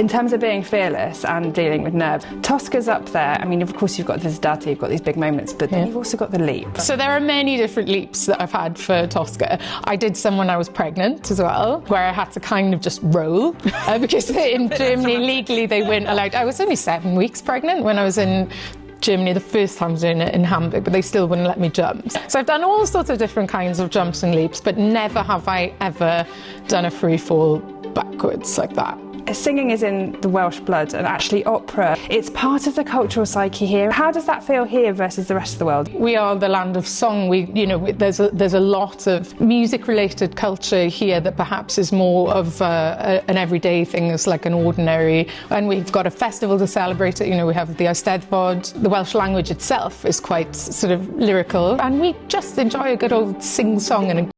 In terms of being fearless and dealing with nerves, Tosca's up there. I mean, of course, you've got this data, you've got these big moments, but then you've also got the leap. So there are many different leaps that I've had for Tosca. I did some when I was pregnant as well, where I had to kind of just roll, because in Germany, legally, they weren't allowed. I was only 7 weeks pregnant when I was in Germany the first time I was doing it in Hamburg, but they still wouldn't let me jump. So I've done all sorts of different kinds of jumps and leaps, but never have I ever done a free fall backwards like that. Singing is in the Welsh blood, and actually opera, it's part of the cultural psyche here. How does that feel here versus the rest of the world? We are the land of song. There's a lot of music-related culture here that perhaps is more of an everyday thing, it's like an ordinary. And we've got a festival to celebrate it. We have the Eisteddfod. The Welsh language itself is quite sort of lyrical, and we just enjoy a good old sing-song and